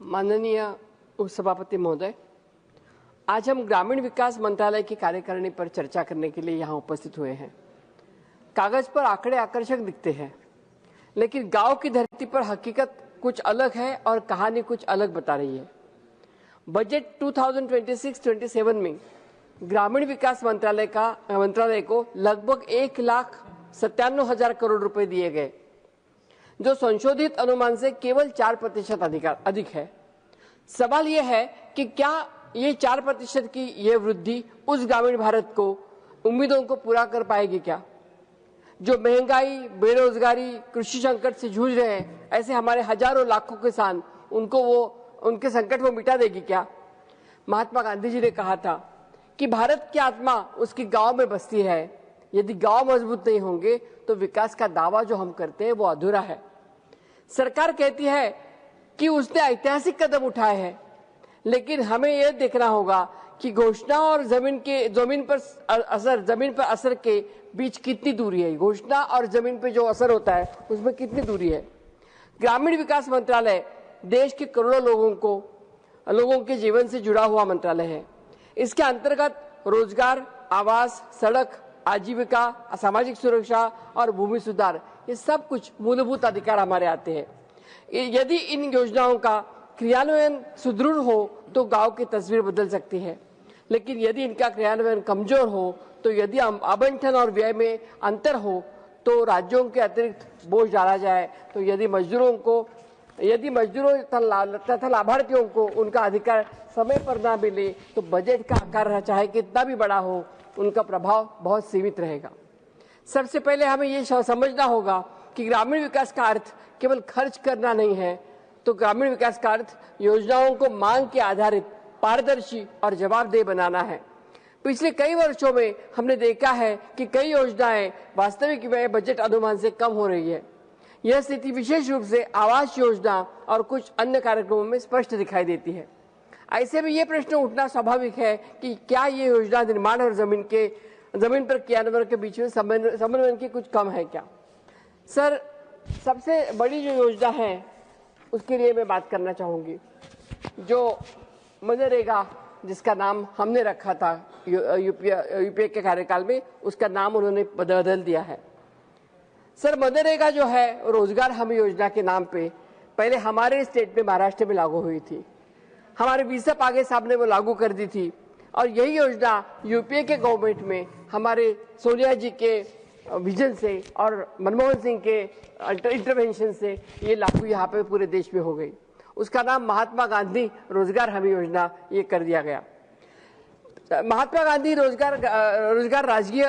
माननीय उपसभापति महोदय, आज हम ग्रामीण विकास मंत्रालय की कार्यकारिणी पर चर्चा करने के लिए यहाँ उपस्थित हुए हैं। कागज पर आंकड़े आकर्षक दिखते हैं, लेकिन गांव की धरती पर हकीकत कुछ अलग है और कहानी कुछ अलग बता रही है। बजट 2026-27 में ग्रामीण विकास मंत्रालय को लगभग 1,97,000 करोड़ रुपए दिए गए, जो संशोधित अनुमान से केवल 4% अधिक है। सवाल यह है कि क्या ये 4% की ये वृद्धि उस ग्रामीण भारत को उम्मीदों को पूरा कर पाएगी क्या? जो महंगाई, बेरोजगारी, कृषि संकट से जूझ रहे हैं, ऐसे हमारे हजारों लाखों किसान, उनके संकट वो मिटा देगी क्या? महात्मा गांधी जी ने कहा था कि भारत की आत्मा उसकी गांव में बसती है। यदि गांव मजबूत नहीं होंगे तो विकास का दावा जो हम करते हैं वो अधूरा है। सरकार कहती है कि उसने ऐतिहासिक कदम उठाए हैं, लेकिन हमें यह देखना होगा कि घोषणा और जमीन पर असर के बीच कितनी दूरी है। घोषणा और जमीन पे जो असर होता है उसमें कितनी दूरी है। ग्रामीण विकास मंत्रालय देश के करोड़ों लोगों के जीवन से जुड़ा हुआ मंत्रालय है। इसके अंतर्गत रोजगार, आवास, सड़क, आजीविका, सामाजिक सुरक्षा और भूमि सुधार, ये सब कुछ मूलभूत अधिकार हमारे आते हैं। यदि इन योजनाओं का क्रियान्वयन सुदृढ़ हो तो गांव की तस्वीर बदल सकती है, लेकिन यदि इनका क्रियान्वयन कमजोर हो, तो यदि आवंटन और व्यय में अंतर हो, तो राज्यों के अतिरिक्त बोझ डाला जाए, तो यदि मजदूरों तथा लाभार्थियों को उनका अधिकार समय पर ना मिले, तो बजट का आकार चाहे कितना भी बड़ा हो, उनका प्रभाव बहुत सीमित रहेगा। सबसे पहले हमें ये समझना होगा कि ग्रामीण विकास का अर्थ केवल खर्च करना नहीं है, तो ग्रामीण विकास का अर्थ योजनाओं को मांग के आधारित, पारदर्शी और जवाबदेह बनाना है। पिछले कई वर्षों में हमने देखा है कि कई योजनाएं वास्तविक व्यय बजट अनुमान से कम हो रही है। यह स्थिति विशेष रूप से आवास योजना और कुछ अन्य कार्यक्रमों में स्पष्ट दिखाई देती है। ऐसे में यह प्रश्न उठना स्वाभाविक है कि क्या ये योजना निर्माण और जमीन पर क्रियान्वयन के बीच में समन्वय की कुछ कम है क्या? सर, सबसे बड़ी जो योजना है उसके लिए मैं बात करना चाहूंगी, जो मनरेगा, जिसका नाम हमने रखा था यूपीए के कार्यकाल में, उसका नाम उन्होंने बदल दिया है। सर, मनरेगा जो है रोजगार हमी योजना के नाम पे पहले हमारे स्टेट में, महाराष्ट्र में लागू हुई थी। हमारे वीसा पागे साहब ने वो लागू कर दी थी, और यही योजना यूपीए के गवर्नमेंट में हमारे सोनिया जी के विजन से और मनमोहन सिंह के इंटरवेंशन से ये लागू यहाँ पे पूरे देश में हो गई। उसका नाम महात्मा गांधी रोजगार हमी योजना ये कर दिया गया। महात्मा गांधी राष्ट्रीय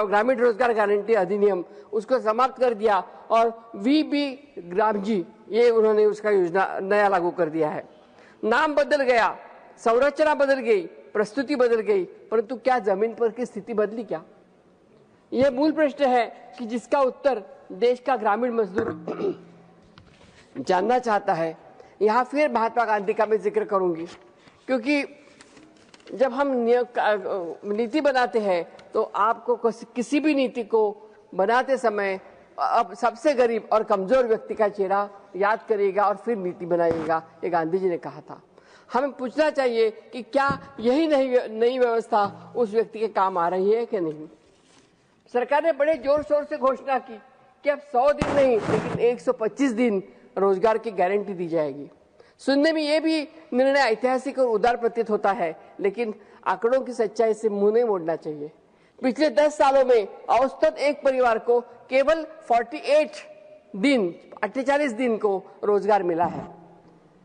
ग्रामीण रोजगार गारंटी अधिनियम, उसको समाप्त कर दिया और वीबी ग्राम जी, ये उन्होंने उसका योजना नया लागू कर दिया है। नाम बदल गया, संरचना बदल गई, प्रस्तुति बदल गई, परंतु क्या जमीन पर की स्थिति बदली क्या? यह मूल प्रश्न है कि जिसका उत्तर देश का ग्रामीण मजदूर जानना चाहता है। यहाँ फिर महात्मा गांधी का मैं जिक्र करूंगी, क्योंकि जब हम नीति बनाते हैं तो आपको किसी भी नीति को बनाते समय अब सबसे गरीब और कमजोर व्यक्ति का चेहरा याद करिएगा और फिर नीति बनाइएगा, ये गांधी जी ने कहा था। हमें पूछना चाहिए कि क्या यही नई व्यवस्था उस व्यक्ति के काम आ रही है कि नहीं। सरकार ने बड़े जोर शोर से घोषणा की कि अब 100 दिन नहीं, लेकिन 125 दिन रोजगार की गारंटी दी जाएगी। सुनने में यह भी निर्णय ऐतिहासिक और उदार प्रतीत होता है, लेकिन आंकड़ों की सच्चाई से मुंह नहीं मोड़ना चाहिए। पिछले 10 सालों में औसतन एक परिवार को केवल 48 दिन को रोजगार मिला है।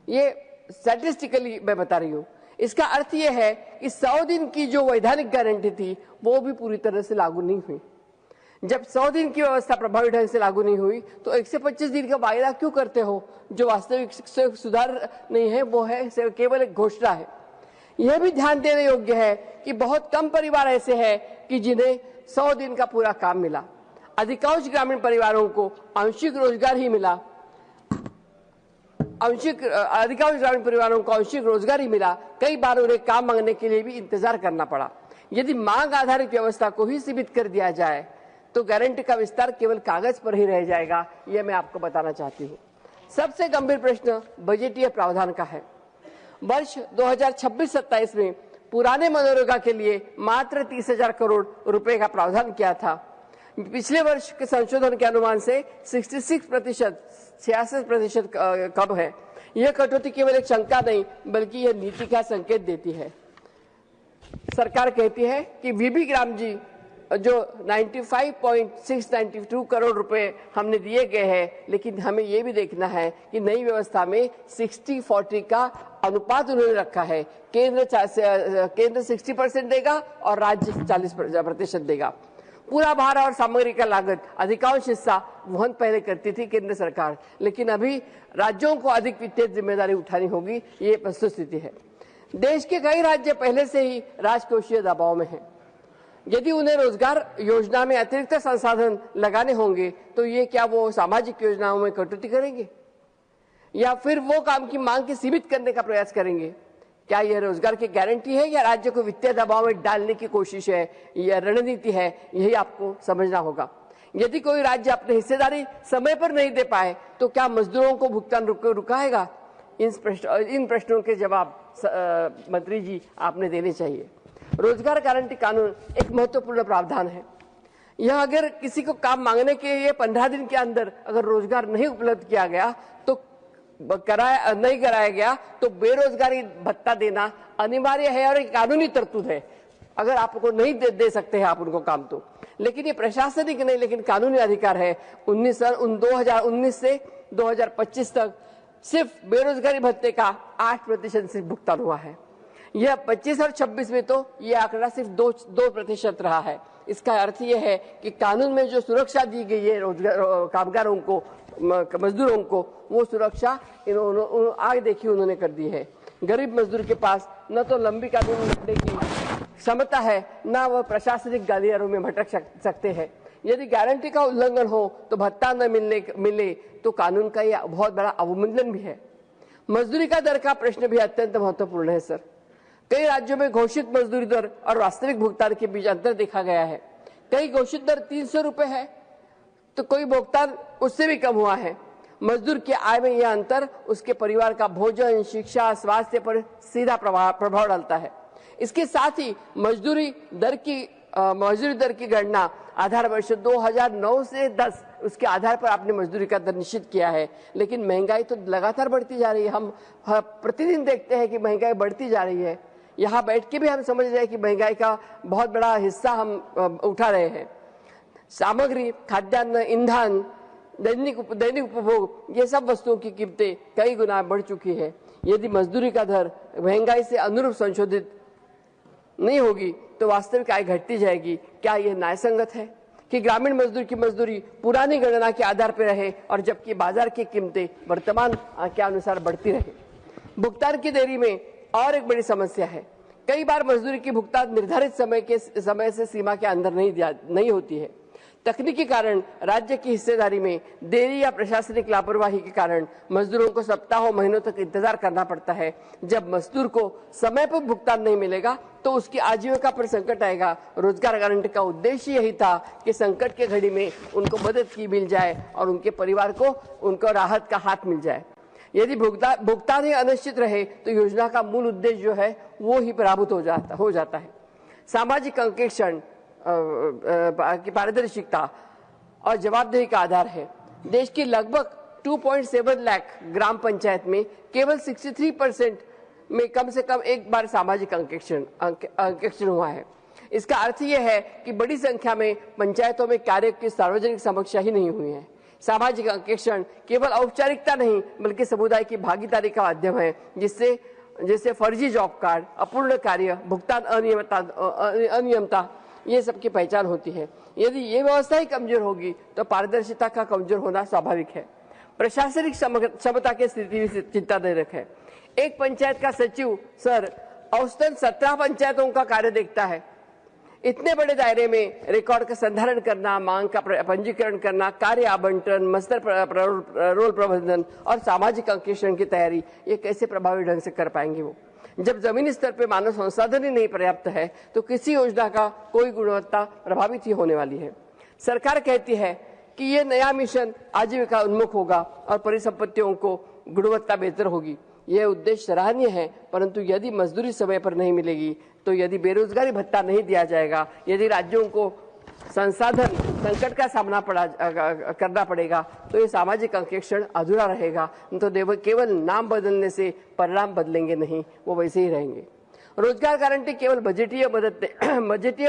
ये स्टैटिस्टिकली मैं बता रही हूँ। इसका अर्थ यह है कि 100 दिन की जो वैधानिक गारंटी थी वो भी पूरी तरह से लागू नहीं हुई। जब 100 दिन की व्यवस्था प्रभावी ढंग से लागू नहीं हुई तो 125 दिन का वायदा क्यों करते हो? जो वास्तविक सुधार नहीं है, वो है केवल एक घोषणा है। यह भी ध्यान देने योग्य है कि बहुत कम परिवार ऐसे हैं कि जिन्हें 100 दिन का पूरा काम मिला। अधिकांश ग्रामीण परिवारों को आंशिक रोजगार ही मिला। अधिकांश ग्रामीण परिवारों को आंशिक रोजगार ही मिला। कई बार उन्हें काम मांगने के लिए भी इंतजार करना पड़ा। यदि मांग आधारित व्यवस्था को ही सीमित कर दिया जाए तो गारंटी का विस्तार केवल कागज पर ही रह जाएगा, यह मैं आपको बताना चाहती हूँ। सबसे गंभीर प्रश्न बजटीय प्रावधान का है। वर्ष 2026-27 में पुराने मनरेगा के लिए मात्र 30,000 करोड़ रुपए का प्रावधान किया था। पिछले वर्ष के संशोधन के अनुमान से 66% कम है। यह कटौती केवल एक शंका नहीं बल्कि यह नीति का संकेत देती है। सरकार कहती है कि वीबी ग्राम जी जो 95.692 करोड़ रुपए हमने दिए गए हैं, लेकिन हमें यह भी देखना है कि नई व्यवस्था में 60-40 का अनुपात उन्होंने रखा है। केंद्र 60% देगा और राज्य 40% देगा। पूरा भार और सामग्री का लागत अधिकांश हिस्सा वहन पहले करती थी केंद्र सरकार, लेकिन अभी राज्यों को अधिक वित्तीय जिम्मेदारी उठानी होगी। ये वस्तुस्थिति है। देश के कई राज्य पहले से ही राजकोषीय दबाव में हैं। यदि उन्हें रोजगार योजना में अतिरिक्त संसाधन लगाने होंगे तो ये क्या वो सामाजिक योजनाओं में कटौती करेंगे या फिर वो काम की मांग की सीमित करने का प्रयास करेंगे? क्या यह रोजगार की गारंटी है या राज्य को वित्तीय दबाव में डालने की कोशिश है या रणनीति है? यही आपको समझना होगा। यदि कोई राज्य अपनी हिस्सेदारी समय पर नहीं दे पाए तो क्या मजदूरों को भुगतान रुकाएगा? इन प्रश्नों के जवाब मंत्री जी आपने देने चाहिए। रोजगार गारंटी कानून एक महत्वपूर्ण प्रावधान है। यह अगर किसी को काम मांगने के लिए 15 दिन के अंदर अगर रोजगार नहीं उपलब्ध किया गया तो नहीं कराया गया तो बेरोजगारी भत्ता देना अनिवार्य है और एक कानूनी तरतूद है। अगर आपको नहीं दे सकते हैं आप उनको काम तो, लेकिन ये प्रशासनिक नहीं लेकिन कानूनी अधिकार है। 2019 से 2025 तक सिर्फ बेरोजगारी भत्ते का 8% सिर्फ भुगतान हुआ है। यह 25 और 26 में तो यह आंकड़ा सिर्फ 2% रहा है। इसका अर्थ यह है कि कानून में जो सुरक्षा दी गई है कामगारों को, मजदूरों को, वो सुरक्षा आगे देखिए उन्होंने कर दी है। गरीब मजदूर के पास न तो लंबी कानून लिखने की क्षमता है न वह प्रशासनिक गलियारों में भटक सकते हैं। यदि गारंटी का उल्लंघन हो तो भत्ता न मिले तो कानून का यह बहुत बड़ा अवमूल्यन भी है। मजदूरी का दर का प्रश्न भी अत्यंत महत्वपूर्ण है सर। कई राज्यों में घोषित मजदूरी दर और वास्तविक भुगतान के बीच अंतर देखा गया है। कई घोषित दर 300 रुपए है तो कोई भुगतान उससे भी कम हुआ है। मजदूर की आय में यह अंतर उसके परिवार का भोजन, शिक्षा, स्वास्थ्य पर सीधा प्रभाव डालता है। इसके साथ ही मजदूरी दर की गणना आधार वर्ष 2009 से 10 उसके आधार पर आपने मजदूरी का दर निश्चित किया है, लेकिन महंगाई तो लगातार बढ़ती जा रही है। हम प्रतिदिन देखते हैं कि महंगाई बढ़ती जा रही है। यहाँ बैठ के भी हम समझ रहे हैं कि महंगाई का बहुत बड़ा हिस्सा हम उठा रहे हैं। सामग्री, खाद्यान्न, ईंधन, दैनिक उपभोग, ये सब वस्तुओं की कीमतें कई गुना बढ़ चुकी है। यदि मजदूरी का दर महंगाई से अनुरूप संशोधित नहीं होगी तो वास्तविक आय घटती जाएगी। क्या यह न्यायसंगत है कि ग्रामीण मजदूर की मजदूरी पुरानी गणना के आधार पर रहे और जबकि बाजार की कीमतें वर्तमान के अनुसार बढ़ती रहे? भुगतान की देरी में और एक बड़ी समस्या है। कई बार मजदूरी की भुगतान निर्धारित समय से सीमा के अंदर नहीं होती है। तकनीकी कारण, राज्य की हिस्सेदारी में देरी या प्रशासनिक लापरवाही के कारण मजदूरों को सप्ताहों महीनों तक इंतजार करना पड़ता है। जब मजदूर को समय पर भुगतान नहीं मिलेगा तो उसकी आजीविका पर संकट आएगा। रोजगार गारंटी का उद्देश्य यही था कि संकट के घड़ी में उनको मदद की मिल जाए और उनके परिवार को उनको राहत का हाथ मिल जाए। यदि भुगतान ही अनिश्चित रहे तो योजना का मूल उद्देश्य जो है वो ही पराभूत हो जाता है। सामाजिक अंकेक्षण की पारदर्शिता और जवाबदेही का आधार है। देश की लगभग 2.7 लाख ग्राम पंचायत में केवल 63% में कम से कम एक बार सामाजिक अंकेक्षण हुआ है। इसका अर्थ यह है कि बड़ी संख्या में पंचायतों में कार्य की सार्वजनिक समीक्षा ही नहीं हुई है। सामाजिक अंकेक्षण केवल औपचारिकता नहीं बल्कि समुदाय की भागीदारी का माध्यम है, जिससे फर्जी जॉब कार्ड, अपूर्ण कार्य, भुगतान अनियमितता ये सबकी पहचान होती है। यदि ये व्यवस्था ही कमजोर होगी तो पारदर्शिता का कमजोर होना स्वाभाविक है। प्रशासनिक क्षमता की स्थिति भी चिंताजनक है। एक पंचायत का सचिव सर औसतन 17 पंचायतों का कार्य देखता है। इतने बड़े दायरे में रिकॉर्ड का संधारण करना, मांग का पंजीकरण करना, कार्य आवंटन, मस्तर रोल प्रबंधन और सामाजिक अंकेक्षण की तैयारी, ये कैसे प्रभावी ढंग से कर पाएंगे वो? जब जमीनी स्तर पे मानव संसाधन ही नहीं पर्याप्त है तो किसी योजना का कोई गुणवत्ता प्रभावित ही होने वाली है। सरकार कहती है कि ये नया मिशन आजीविका उन्मुख होगा और परिसंपत्तियों को गुणवत्ता बेहतर होगी। यह उद्देश्य सराहनीय है, परंतु यदि मजदूरी समय पर नहीं मिलेगी, तो यदि बेरोजगारी भत्ता नहीं दिया जाएगा, यदि राज्यों को संसाधन संकट का सामना करना पड़ेगा, तो ये सामाजिक अंकेक्षण अधूरा रहेगा। तो केवल नाम बदलने से परिणाम बदलेंगे नहीं, वो वैसे ही रहेंगे। रोजगार गारंटी केवल बजटीय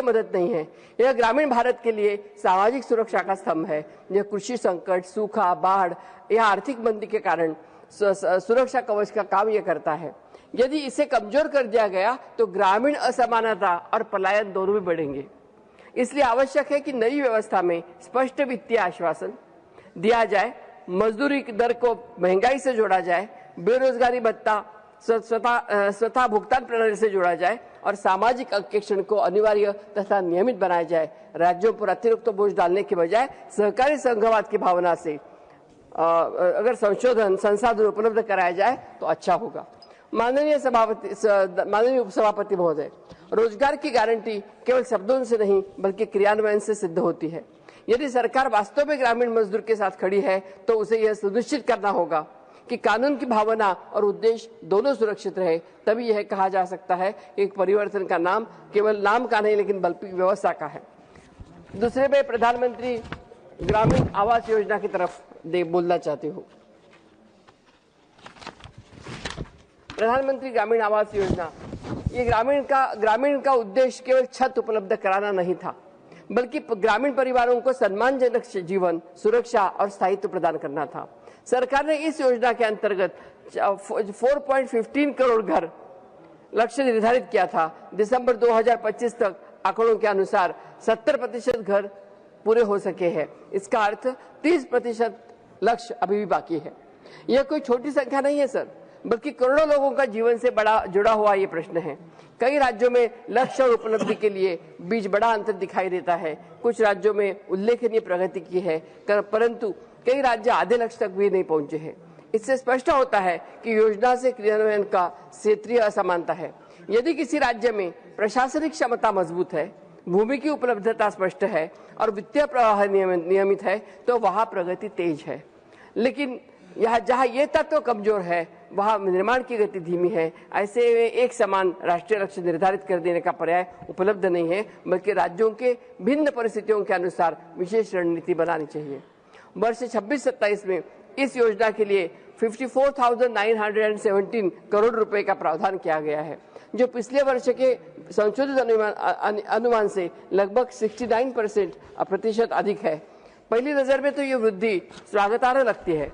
मदद नहीं है, यह ग्रामीण भारत के लिए सामाजिक सुरक्षा का स्तंभ है। यह कृषि संकट, सूखा, बाढ़ या आर्थिक मंदी के कारण सुरक्षा कवच का काम यह करता है। यदि इसे कमजोर कर दिया गया तो ग्रामीण असमानता और पलायन दोनों भी बढ़ेंगे। इसलिए आवश्यक है कि नई व्यवस्था में स्पष्ट वित्तीय आश्वासन दिया जाए, मजदूरी दर को महंगाई से जोड़ा जाए, बेरोजगारी भत्ता स्वतः भुगतान प्रणाली से जोड़ा जाए और सामाजिक अंकेक्षण को अनिवार्य तथा नियमित बनाया जाए। राज्यों पर अतिरिक्त बोझ डालने के बजाय सहकारी संघवाद की भावना से अगर संसाधन उपलब्ध कराया जाए तो अच्छा होगा। माननीय उपसभापति महोदय, रोजगार की गारंटी केवल शब्दों से नहीं बल्कि क्रियान्वयन से सिद्ध होती है। यदि सरकार वास्तव में ग्रामीण मजदूर के साथ खड़ी है तो उसे यह सुनिश्चित करना होगा कि कानून की भावना और उद्देश्य दोनों सुरक्षित रहे। तभी यह कहा जा सकता है कि परिवर्तन का नाम केवल नाम का नहीं लेकिन बल्कि व्यवस्था का है। दूसरे में प्रधानमंत्री ग्रामीण आवास योजना की तरफ बोलना चाहती हूँ। प्रधानमंत्री ग्रामीण आवास योजना, ये ग्रामीण का उद्देश्य केवल छत उपलब्ध कराना नहीं था, बल्कि ग्रामीण परिवारों को सम्मानजनक जीवन, सुरक्षा और स्थायित्व प्रदान करना था। सरकार ने इस योजना के अंतर्गत 4.15 करोड़ घर लक्ष्य निर्धारित किया था। दिसंबर 2025 तक आंकड़ों के अनुसार 70% घर पूरे हो सके हैं। इसका अर्थ 30% लक्ष्य अभी भी बाकी है। यह कोई छोटी संख्या नहीं है सर, बल्कि करोड़ों लोगों का जीवन से बड़ा जुड़ा हुआ ये प्रश्न है। कई राज्यों में लक्ष्य और उपलब्धि के लिए बीच बड़ा अंतर दिखाई देता है। कुछ राज्यों में उल्लेखनीय प्रगति की है, परंतु कई राज्य आधे लक्ष्य तक भी नहीं पहुंचे हैं। इससे स्पष्ट होता है कि योजना से क्रियान्वयन का क्षेत्रीय असमानता है। यदि किसी राज्य में प्रशासनिक क्षमता मजबूत है, भूमि की उपलब्धता स्पष्ट है और वित्तीय प्रवाह नियमित है, तो वहां प्रगति तेज है। लेकिन जहां ये तत्व कमजोर है, वहां निर्माण की गति धीमी है। ऐसे में एक समान राष्ट्रीय लक्ष्य निर्धारित कर देने का पर्याय उपलब्ध नहीं है, बल्कि राज्यों के भिन्न परिस्थितियों के अनुसार विशेष रणनीति बनानी चाहिए। वर्ष 26-27 में इस योजना के लिए 54,917 करोड़ रुपए का प्रावधान किया गया है, जो पिछले वर्ष के संशोधित अनुमान से लगभग 69% अधिक है। पहली नजर में तो ये वृद्धि स्वागतार्ह लगती है,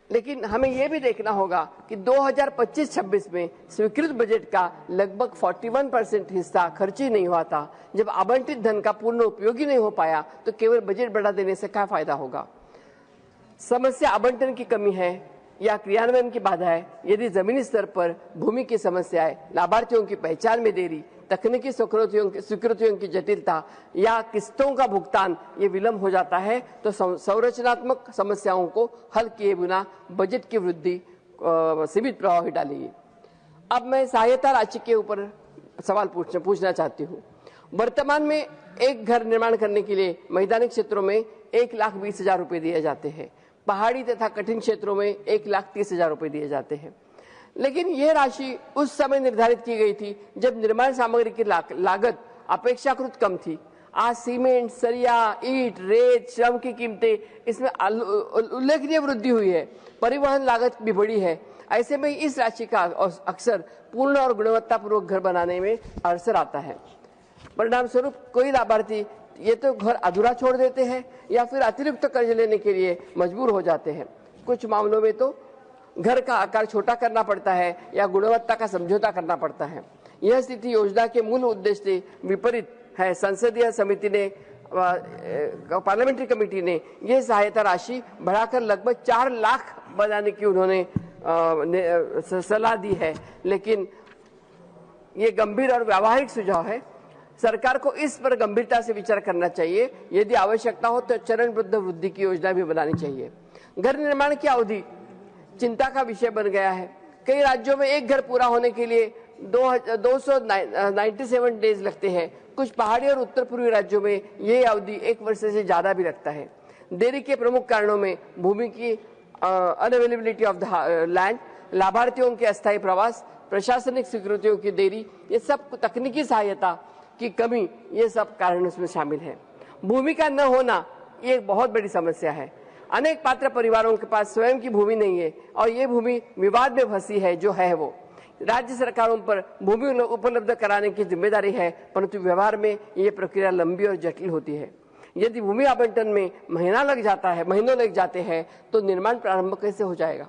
लेकिन हमें यह भी देखना होगा कि 2025-26 में स्वीकृत बजट का लगभग 41% हिस्सा खर्च ही नहीं हुआ था। जब आवंटित धन का पूर्ण उपयोग ही नहीं हो पाया तो केवल बजट बढ़ा देने से क्या फायदा होगा। समस्या आवंटन की कमी है या क्रियान्वयन की बाधा है। यदि जमीनी स्तर पर भूमि की समस्याएं, लाभार्थियों की पहचान में देरी, तकनीकी स्वीकृतियों की जटिलता या किस्तों का भुगतान ये विलंब हो जाता है, तो संरचनात्मक समस्याओं को हल किए बिना बजट की वृद्धि सीमित प्रभाव डालेगी। अब मैं सहायता राशि के ऊपर सवाल पूछना चाहती हूँ। वर्तमान में एक घर निर्माण करने के लिए मैदानी क्षेत्रों में 1,20,000 रुपए दिए जाते हैं, पहाड़ी तथा कठिन क्षेत्रों में 1,30,000 रुपए दिए जाते हैं। लेकिन यह राशि उस समय निर्धारित की गई थी जब निर्माण सामग्री की लागत अपेक्षाकृत कम थी। आज सीमेंट, सरिया, ईंट, रेत, श्रम की कीमतें, इसमें उल्लेखनीय वृद्धि हुई है। परिवहन लागत भी बढ़ी है। ऐसे में इस राशि का अक्सर पूर्ण और गुणवत्तापूर्वक घर बनाने में अवसर आता है। परिणाम स्वरूप कोई लाभार्थी ये तो घर अधूरा छोड़ देते हैं या फिर अतिरिक्त कर्ज लेने के लिए मजबूर हो जाते हैं। कुछ मामलों में तो घर का आकार छोटा करना पड़ता है या गुणवत्ता का समझौता करना पड़ता है। यह स्थिति योजना के मूल उद्देश्य से विपरीत है। संसदीय समिति ने, पार्लियामेंट्री कमेटी ने यह सहायता राशि बढ़ाकर लगभग 4 लाख बनाने की उन्होंने सलाह दी है, लेकिन ये गंभीर और व्यावहारिक सुझाव है। सरकार को इस पर गंभीरता से विचार करना चाहिए। यदि आवश्यकता हो तो चरणबद्ध वृद्धि की योजना भी बनानी चाहिए। घर निर्माण की अवधि चिंता का विषय बन गया है। कई राज्यों में एक घर पूरा होने के लिए 297 डेज लगते हैं, कुछ पहाड़ी और उत्तर पूर्वी राज्यों में ये अवधि 1 वर्ष से ज्यादा भी लगता है। देरी के प्रमुख कारणों में भूमि की अनअवेलेबिलिटी ऑफ द लैंड, लाभार्थियों के अस्थायी प्रवास, प्रशासनिक स्वीकृतियों की देरी, ये सब तकनीकी सहायता की कमी, ये सब कारण इसमें शामिल है। भूमि का न होना ये एक बहुत बड़ी समस्या है। अनेक पात्र परिवारों के पास स्वयं की भूमि नहीं है और ये भूमि विवाद में फंसी है। जो है वो राज्य सरकारों पर भूमि उपलब्ध कराने की जिम्मेदारी है, परंतु व्यवहार में ये प्रक्रिया लंबी और जटिल होती है। यदि भूमि आवंटन में महीनों लग जाते हैं तो निर्माण प्रारंभ कैसे हो जाएगा?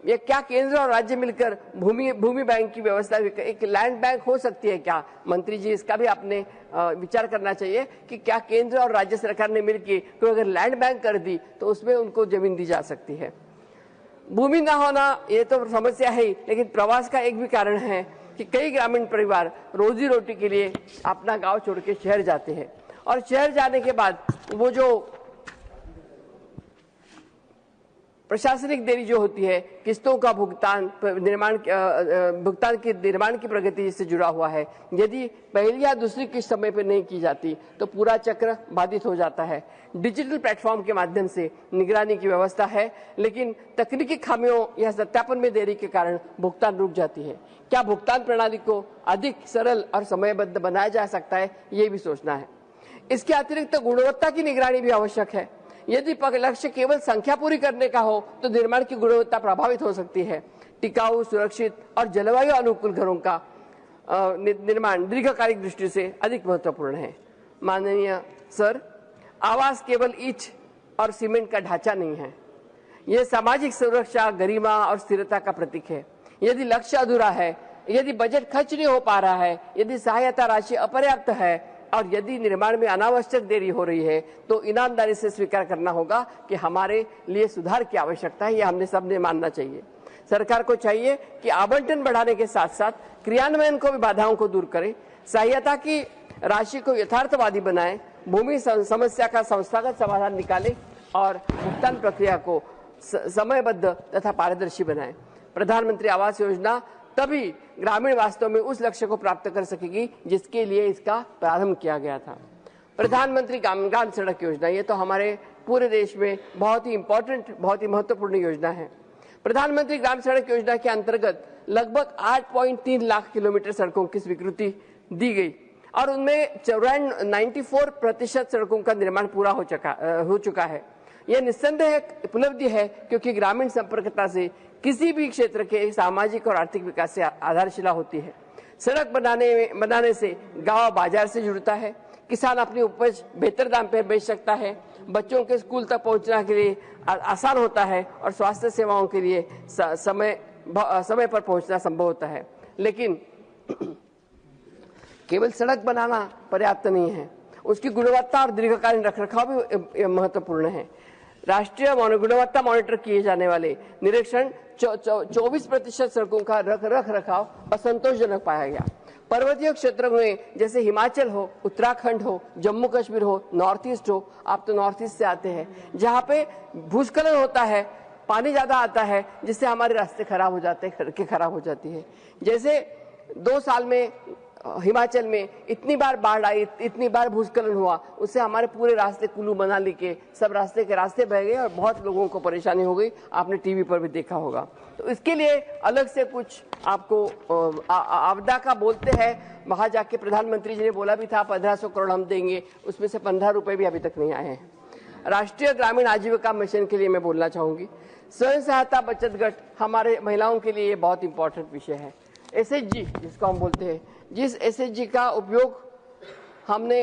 ये क्या केंद्र और राज्य मिलकर भूमि बैंक की व्यवस्था, एक लैंड बैंक हो सकती है क्या? मंत्री जी, इसका भी आपने विचार करना चाहिए कि क्या केंद्र और राज्य सरकार ने मिलकर कोई अगर लैंड बैंक कर दी तो उसमें उनको जमीन दी जा सकती है। भूमि ना होना ये तो समस्या है ही, लेकिन प्रवास का एक भी कारण है कि कई ग्रामीण परिवार रोजी रोटी के लिए अपना गांव छोड़ के शहर जाते हैं और शहर जाने के बाद वो जो प्रशासनिक देरी जो होती है, किस्तों का भुगतान निर्माण की प्रगति से जुड़ा हुआ है। यदि पहली या दूसरी किस्त समय पर नहीं की जाती तो पूरा चक्र बाधित हो जाता है। डिजिटल प्लेटफॉर्म के माध्यम से निगरानी की व्यवस्था है, लेकिन तकनीकी खामियों या सत्यापन में देरी के कारण भुगतान रुक जाती है। क्या भुगतान प्रणाली को अधिक सरल और समयबद्ध बनाया जा सकता है, ये भी सोचना है। इसके अतिरिक्त गुणवत्ता की निगरानी भी आवश्यक है। यदि लक्ष्य केवल संख्या पूरी करने का हो तो निर्माण की गुणवत्ता प्रभावित हो सकती है। टिकाऊ, सुरक्षित और जलवायु अनुकूल घरों का निर्माण दीर्घकालिक दृष्टि से अधिक महत्वपूर्ण है। माननीय सर, आवास केवल ईंट और सीमेंट का ढांचा नहीं है, यह सामाजिक सुरक्षा, गरिमा और स्थिरता का प्रतीक है। यदि लक्ष्य अधूरा है, यदि बजट खर्च नहीं हो पा रहा है, यदि सहायता राशि अपर्याप्त है और यदि निर्माण में अनावश्यक देरी हो रही है, तो ईमानदारी से स्वीकार करना होगा कि हमारे लिए सुधार की आवश्यकता है। ये हमने सबने मानना चाहिए। सरकार को चाहिए कि आवंटन बढ़ाने के साथ साथ क्रियान्वयन को भी बाधाओं को दूर करे, सहायता की राशि को यथार्थवादी बनाए, भूमि समस्या का संस्थागत समाधान निकाले और भुगतान प्रक्रिया को समयबद्ध तथा पारदर्शी बनाए। प्रधानमंत्री आवास योजना तभी ग्रामीण वास्तव में उस लक्ष्य को प्राप्त कर सकेगी जिसके लिए इसका प्रारंभ किया गया था। प्रधानमंत्री ग्राम सड़क योजना, ये तो हमारे पूरे देश में बहुत ही इंपॉर्टेंट, बहुत ही महत्वपूर्ण योजना है। प्रधानमंत्री ग्राम सड़क योजना के अंतर्गत लगभग 8.3 लाख किलोमीटर सड़कों की स्वीकृति दी गई और उनमें 94% सड़कों का निर्माण पूरा हो चुका है। यह निस्संदेह उपलब्धि है, क्योंकि ग्रामीण संपर्कता से किसी भी क्षेत्र के सामाजिक और आर्थिक विकास से आधारशिला होती है। सड़क बनाने से गांव बाजार से जुड़ता है, किसान अपनी उपज बेहतर दाम पर बेच सकता है, बच्चों के स्कूल तक पहुंचने के लिए आसान होता है और स्वास्थ्य सेवाओं के लिए समय पर पहुंचना संभव होता है। लेकिन केवल सड़क बनाना पर्याप्त नहीं है, उसकी गुणवत्ता और दीर्घकालीन रखरखाव भी महत्वपूर्ण है। राष्ट्रीय गुणवत्ता मॉनिटर किए जाने वाले निरीक्षण 24% सड़कों का रखरखाव असंतोषजनक पाया गया। पर्वतीय क्षेत्रों में जैसे हिमाचल हो, उत्तराखंड हो, जम्मू कश्मीर हो, नॉर्थ ईस्ट हो, आप तो नॉर्थ ईस्ट से आते हैं, जहाँ पे भूस्खलन होता है, पानी ज्यादा आता है, जिससे हमारे रास्ते खराब हो जाते हैं, सड़कें खराब हो जाती है। जैसे 2 साल में हिमाचल में इतनी बार बाढ़ आई, इतनी बार भूस्खलन हुआ, उससे हमारे पूरे रास्ते, कुल्लू मनाली के सब रास्ते बह गए और बहुत लोगों को परेशानी हो गई। आपने टीवी पर भी देखा होगा। तो इसके लिए अलग से कुछ आपको आपदा का बोलते हैं, वहां जाके प्रधानमंत्री जी ने बोला भी था 1500 करोड़ हम देंगे, उसमें से 15 रुपए भी अभी तक नहीं आए हैं। राष्ट्रीय ग्रामीण आजीविका मिशन के लिए मैं बोलना चाहूंगी, स्वयं सहायता बचत गट हमारे महिलाओं के लिए ये बहुत इंपॉर्टेंट विषय है। SHG जिसको हम बोलते हैं, जिस SHG का उपयोग हमने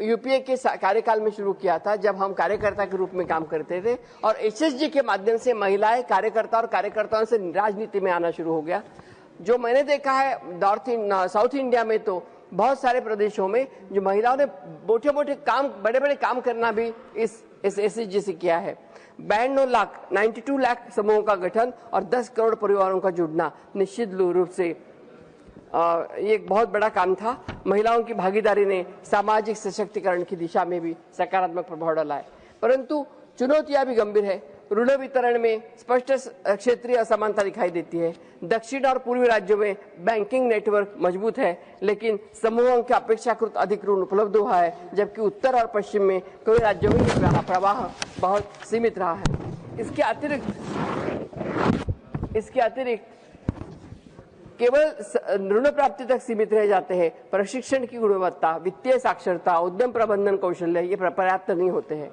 यूपीए के कार्यकाल में शुरू किया था, जब हम कार्यकर्ता के रूप में काम करते थे, और SHG के माध्यम से महिलाएं कार्यकर्ता और कार्यकर्ताओं से राजनीति में आना शुरू हो गया। जो मैंने देखा है साउथ इंडिया में, तो बहुत सारे प्रदेशों में जो महिलाओं ने मोटे काम, बड़े काम करना भी इस SHG से किया है। 92 लाख समूहों का गठन और 10 करोड़ परिवारों का जुड़ना निश्चित रूप से ये एक बहुत बड़ा काम था। महिलाओं की भागीदारी ने सामाजिक सशक्तिकरण की दिशा में भी सकारात्मक प्रभाव डाला है, परंतु चुनौतियां भी गंभीर है। ऋण वितरण में स्पष्ट क्षेत्रीय असमानता दिखाई देती है। दक्षिण और पूर्वी राज्यों में बैंकिंग नेटवर्क मजबूत है, लेकिन समूहों के अपेक्षाकृत अधिक ऋण उपलब्ध हुआ है, जबकि उत्तर और पश्चिम में कई राज्यों में यह प्रवाह बहुत सीमित रहा है। इसके अतिरिक्त केवल ऋण प्राप्ति तक सीमित रह जाते हैं। प्रशिक्षण की गुणवत्ता, वित्तीय साक्षरता, उद्यम प्रबंधन कौशल्य ये पर्याप्त नहीं होते हैं।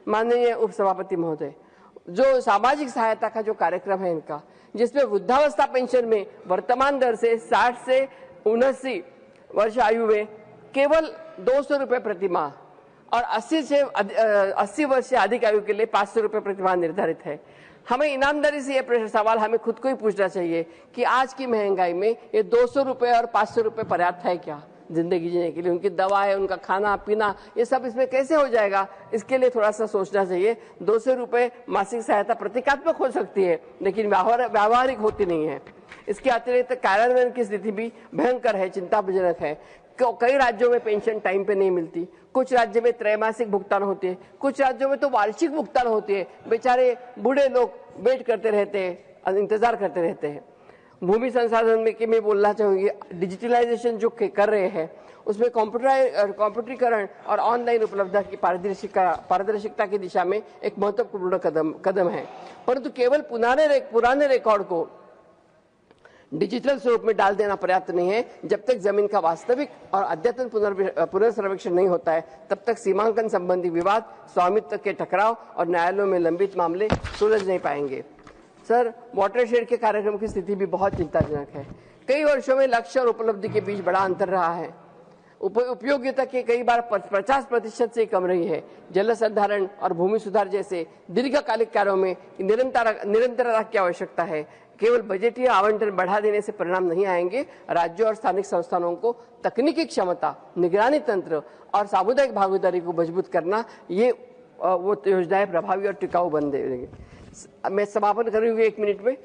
माननीय उपसभापति महोदय, जो सामाजिक सहायता का जो कार्यक्रम है इनका, जिसमें वृद्धावस्था पेंशन में वर्तमान दर से 60 से 79 वर्ष आयु में केवल 200 रुपये प्रति माह और 80 वर्ष से अधिक आयु के लिए 500 रुपये प्रति माह निर्धारित है। हमें ईमानदारी से यह सवाल हमें खुद को ही पूछना चाहिए कि आज की महंगाई में ये 200 रुपये और 500 रुपये पर्याप्त है क्या जिंदगी जीने के लिए? उनकी दवाएं, उनका खाना पीना, ये सब इसमें कैसे हो जाएगा? इसके लिए थोड़ा सा सोचना चाहिए। 200 रुपये मासिक सहायता प्रतीकात्मक हो सकती है, लेकिन व्यावहारिक होती नहीं है। इसके अतिरिक्त कार्यान्वयन की स्थिति भी भयंकर है, चिंताजनक है। कई राज्यों में पेंशन टाइम पे नहीं मिलती, कुछ राज्यों में त्रैमासिक भुगतान होते हैं, कुछ राज्यों में तो वार्षिक भुगतान होते हैं। बेचारे बूढ़े लोग वेट करते रहते हैं, इंतजार करते रहते हैं। भूमि संसाधन में कि मैं बोलना चाहूंगी, डिजिटलाइजेशन जो कर रहे हैं उसमें कंप्यूटरीकरण और ऑनलाइन उपलब्धता की पारदर्शिकता की दिशा में एक महत्वपूर्ण कदम है, परंतु केवल पुराने रिकॉर्ड को डिजिटल स्वरूप में डाल देना पर्याप्त नहीं है। जब तक जमीन का वास्तविक और अद्यतन पुनर्सर्वेक्षण नहीं होता है, तब तक सीमांकन संबंधी विवाद, स्वामित्व के टकराव और न्यायालयों में लंबित मामले सुलझ नहीं पाएंगे। सर, वाटरशेड के कार्यक्रम की स्थिति भी बहुत चिंताजनक है। कई वर्षों में लक्ष्य और उपलब्धि के बीच बड़ा अंतर रहा है। उपयोगिता के कई बार 50% से कम रही है। जल संधारण और भूमि सुधार जैसे दीर्घकालिक कार्यों में निरंतरता की आवश्यकता है। केवल बजटीय आवंटन बढ़ा देने से परिणाम नहीं आएंगे। राज्यों और स्थानिक संस्थानों को तकनीकी क्षमता, निगरानी तंत्र और सामुदायिक भागीदारी को मजबूत करना, ये वो योजनाएं प्रभावी और टिकाऊ बन देंगे। मैं समापन करूंगी 1 मिनट में।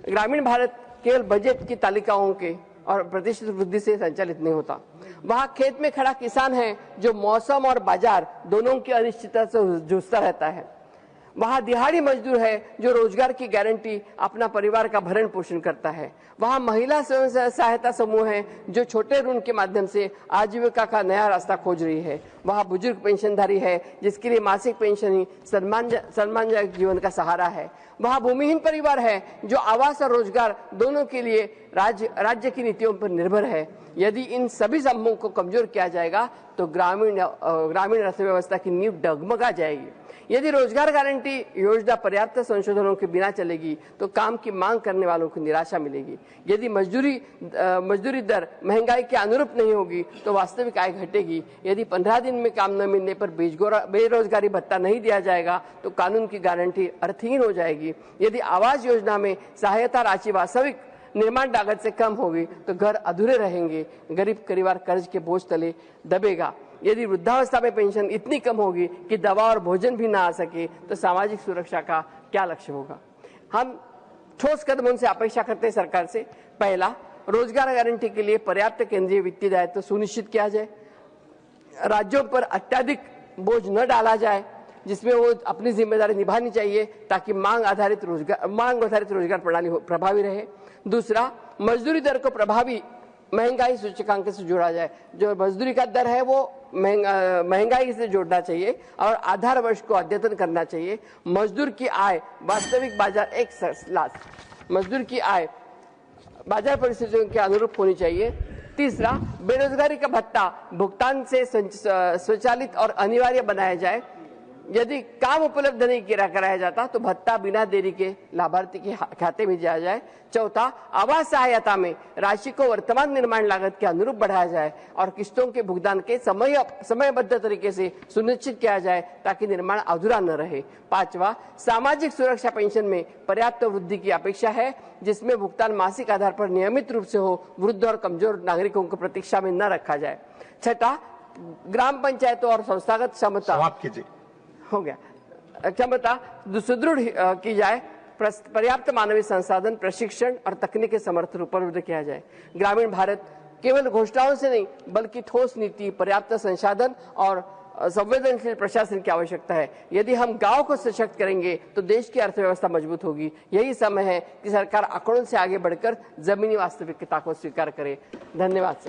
ग्रामीण भारत केवल बजट की तालिकाओं के और प्रतिशत वृद्धि से संचालित नहीं होता। वहाँ खेत में खड़ा किसान है जो मौसम और बाजार दोनों की अनिश्चितता से जूझता रहता है। वहाँ दिहाड़ी मजदूर है जो रोजगार की गारंटी अपना परिवार का भरण पोषण करता है। वहाँ महिला स्वयं सहायता समूह है जो छोटे ऋण के माध्यम से आजीविका का नया रास्ता खोज रही है। वहाँ बुजुर्ग पेंशनधारी है जिसके लिए मासिक पेंशन ही सम्मानजनक जीवन का सहारा है। वहाँ भूमिहीन परिवार है जो आवास और रोजगार दोनों के लिए राज्य की नीतियों पर निर्भर है। यदि इन सभी समूहों को कमजोर किया जाएगा तो ग्रामीण अर्थव्यवस्था की नींव डगमगा जाएगी। यदि रोजगार गारंटी योजना पर्याप्त संशोधनों के बिना चलेगी तो काम की मांग करने वालों को निराशा मिलेगी। यदि मजदूरी दर महंगाई के अनुरूप नहीं होगी तो वास्तविक आय घटेगी। यदि 15 दिन में काम न मिलने पर बेरोजगारी भत्ता नहीं दिया जाएगा तो कानून की गारंटी अर्थहीन हो जाएगी। यदि आवास योजना में सहायता राशि वास्तविक निर्माण लागत से कम होगी तो घर अधूरे रहेंगे, गरीब परिवार कर्ज के बोझ तले दबेगा। यदि वृद्धावस्था में पेंशन इतनी कम होगी कि दवा और भोजन भी ना आ सके तो सामाजिक सुरक्षा का क्या लक्ष्य होगा? हम ठोस कदमों से अपेक्षा करते हैं सरकार से। पहला, रोजगार गारंटी के लिए पर्याप्त केंद्रीय वित्तीय दायित्व सुनिश्चित किया जाए। राज्यों पर अत्यधिक बोझ न डाला जाए जिसमें वो अपनी जिम्मेदारी निभानी चाहिए ताकि मांग आधारित रोजगार प्रणाली प्रभावी रहे। दूसरा, मजदूरी दर को प्रभावी महंगाई सूचकांक से जोड़ा जाए। जो मजदूरी का दर है वो महंगाई से जोड़ना चाहिए और आधार वर्ष को अद्यतन करना चाहिए। मजदूर की आय वास्तविक बाजार परिस्थितियों के अनुरूप होनी चाहिए। तीसरा, बेरोजगारी का भत्ता भुगतान से स्वचालित और अनिवार्य बनाया जाए। यदि काम उपलब्ध नहीं कराया जाता तो भत्ता बिना देरी के लाभार्थी के खाते में दिया जाए। चौथा, आवास सहायता में राशि को वर्तमान निर्माण लागत के अनुरूप बढ़ाया जाए और किस्तों के भुगतान के समयबद्ध तरीके से सुनिश्चित किया जाए ताकि निर्माण अधूरा न रहे। पांचवा, सामाजिक सुरक्षा पेंशन में पर्याप्त वृद्धि की अपेक्षा है जिसमें भुगतान मासिक आधार पर नियमित रूप से हो, वृद्ध और कमजोर नागरिकों को प्रतीक्षा में न रखा जाए। छठा, ग्राम पंचायतों और संस्थागत क्षमता हो गया क्षमता सुदृढ़ की जाए। पर्याप्त मानवीय संसाधन, प्रशिक्षण और तकनीकी समर्थन उपलब्ध किया जाए। ग्रामीण भारत केवल घोषणाओं से नहीं बल्कि ठोस नीति, पर्याप्त संसाधन और संवेदनशील प्रशासन की आवश्यकता है। यदि हम गांव को सशक्त करेंगे तो देश की अर्थव्यवस्था मजबूत होगी। यही समय है कि सरकार आंकड़ों से आगे बढ़कर जमीनी वास्तविकता को स्वीकार करे। धन्यवाद सर।